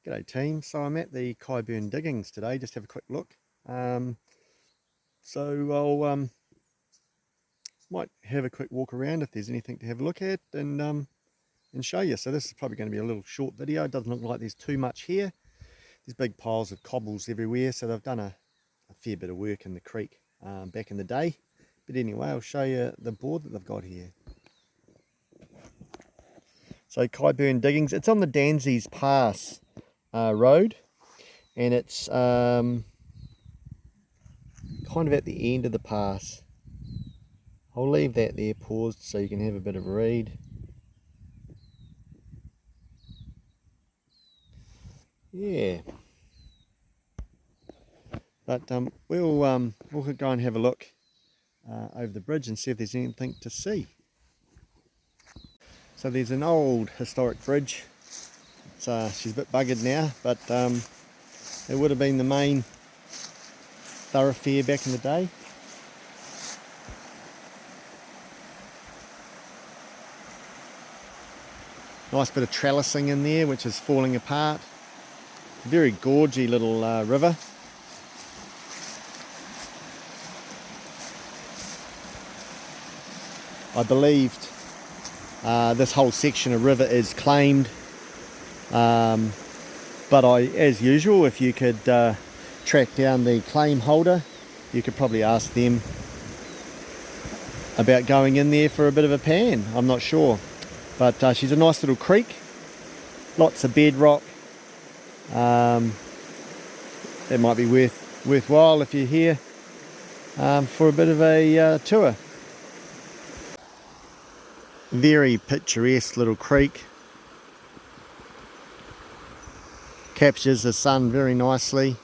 G'day team, so I'm at the Kyeburn diggings today, just have a quick look. So I'll might have a quick walk around if there's anything to have a look at and show you. So this is probably going to be a little short video. It doesn't look like there's too much here. There's big piles of cobbles everywhere, so they've done a fair bit of work in the creek back in the day. But anyway, I'll show you the board that they've got here. So Kyeburn diggings, it's on the Danzies Pass road, and it's kind of at the end of the pass. I'll leave that there paused so you can have a bit of a read. Yeah, but we'll go and have a look over the bridge and see if there's anything to see. So there's an old historic bridge. She's a bit buggered now, but it would have been the main thoroughfare back in the day. Nice bit of trellising in there, which is falling apart. Very gorgy little river. I believed this whole section of river is claimed. But as usual, if you could track down the claim holder, you could probably ask them about going in there for a bit of a pan. I'm not sure, but she's a nice little creek, lots of bedrock. It might be worthwhile if you're here for a bit of a tour. Very picturesque little creek. Captures the sun very nicely.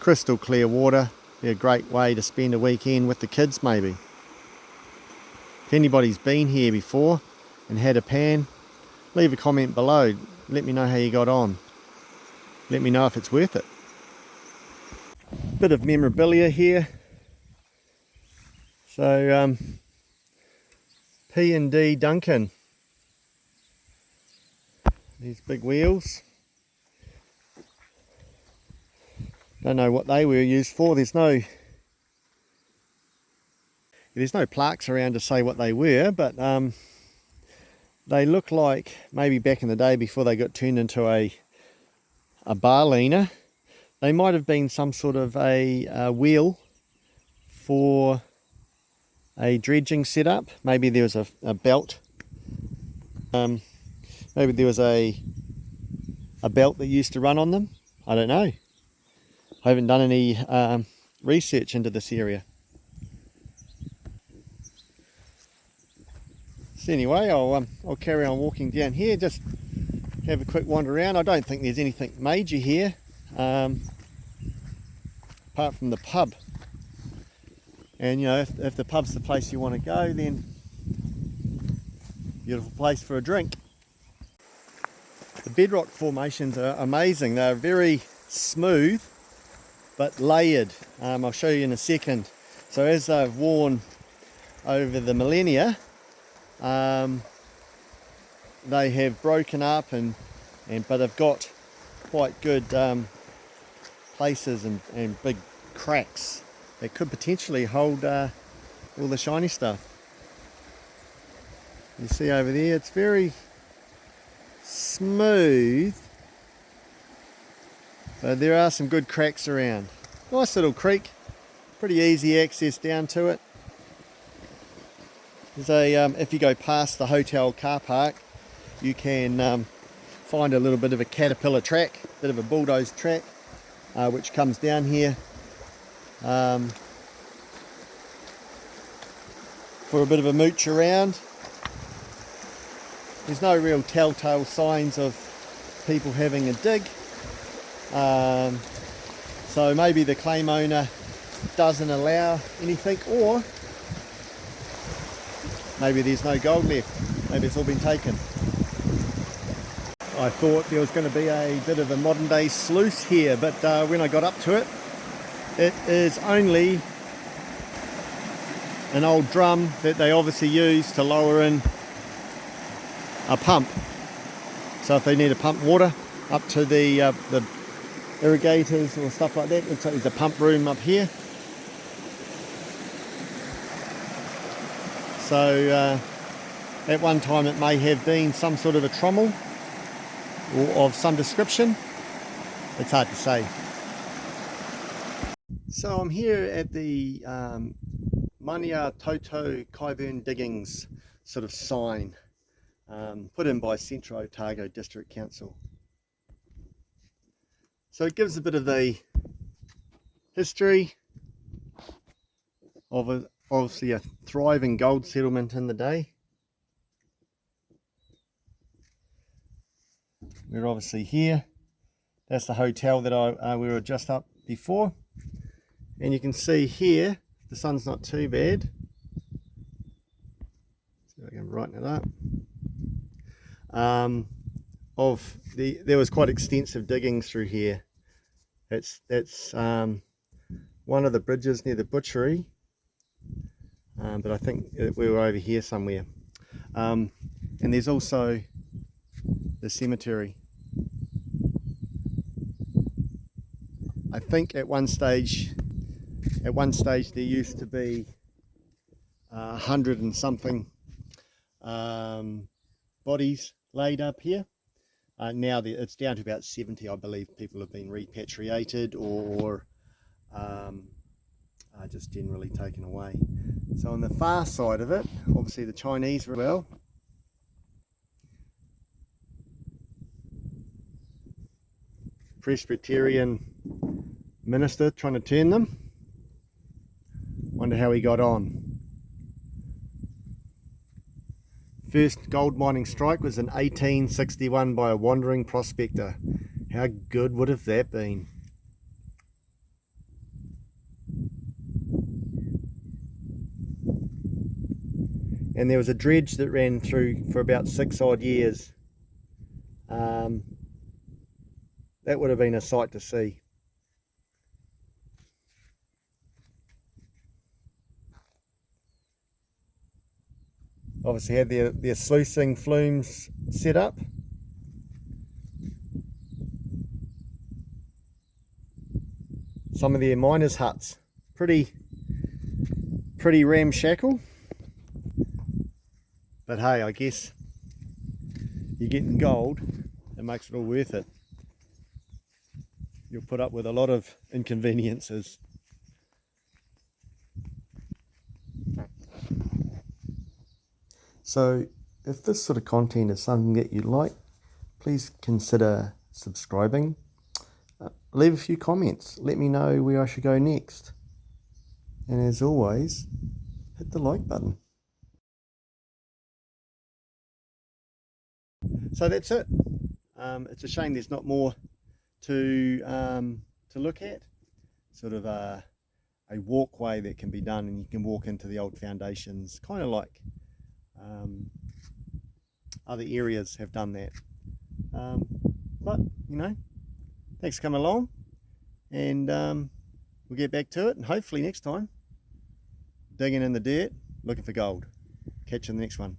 Crystal clear water. Be a great way to spend a weekend with the kids maybe. If anybody's been here before and had a pan, leave a comment below. Let me know how you got on. Let me know if it's worth it. Bit of memorabilia here. So P&D Duncan. These big wheels. Don't know what they were used for. There's no plaques around to say what they were, but they look like maybe back in the day before they got turned into a bar leaner, they might have been some sort of a wheel for a dredging setup. Maybe there was a belt. Maybe there was a belt that used to run on them. I don't know. I haven't done any research into this area. So anyway, I'll carry on walking down here, just have a quick wander around. I don't think there's anything major here, apart from the pub. And you know, if the pub's the place you want to go, then beautiful place for a drink. The bedrock formations are amazing. They're very smooth but layered. I'll show you in a second. So as they've worn over the millennia, they have broken up but have got quite good places and big cracks that could potentially hold all the shiny stuff. You see over there, it's very smooth, but there are some good cracks around. Nice little creek, pretty easy access down to it. There's if you go past the hotel car park, you can find a little bit of a caterpillar track, bit of a bulldoze track, which comes down here for a bit of a mooch around. There's no real telltale signs of people having a dig, so maybe the claim owner doesn't allow anything, or maybe there's no gold left. Maybe it's all been taken. I thought there was going to be a bit of a modern day sluice here, but when I got up to it, it is only an old drum that they obviously use to lower in a pump. So if they need to pump water, up to the irrigators or stuff like that. Looks like there's a pump room up here. So at one time it may have been some sort of a trommel or of some description. It's hard to say. So I'm here at the Mania Toto kyeburn diggings sort of sign put in by Centro Otago District Council. So it gives a bit of the history of obviously a thriving gold settlement in the day. We're obviously here. That's the hotel that we were just up before. And you can see here, the sun's not too bad. See if I can brighten it up. There was quite extensive diggings through here. That's one of the bridges near the butchery. But I think we were over here somewhere. And there's also the cemetery. I think at one stage there used to be 100 and something bodies laid up here. Now it's down to about 70, I believe. People have been repatriated or just generally taken away. So on the far side of it, obviously the Chinese were well. Presbyterian minister trying to turn them. Wonder how he got on. First gold mining strike was in 1861 by a wandering prospector. How good would have that been? And there was a dredge that ran through for about 6 odd years. That would have been a sight to see. Obviously had their sluicing flumes set up. Some of their miners' huts, pretty ramshackle. But hey, I guess you're getting gold, it makes it all worth it. You'll put up with a lot of inconveniences. So if this sort of content is something that you like, please consider subscribing. Leave a few comments. Let me know where I should go next. And as always, hit the like button. So that's it. It's a shame there's not more to look at. Sort of a walkway that can be done, and you can walk into the old foundations, kind of like other areas have done that. But you know, thanks for coming along, and we'll get back to it, and hopefully next time digging in the dirt looking for gold. Catch you in the next one.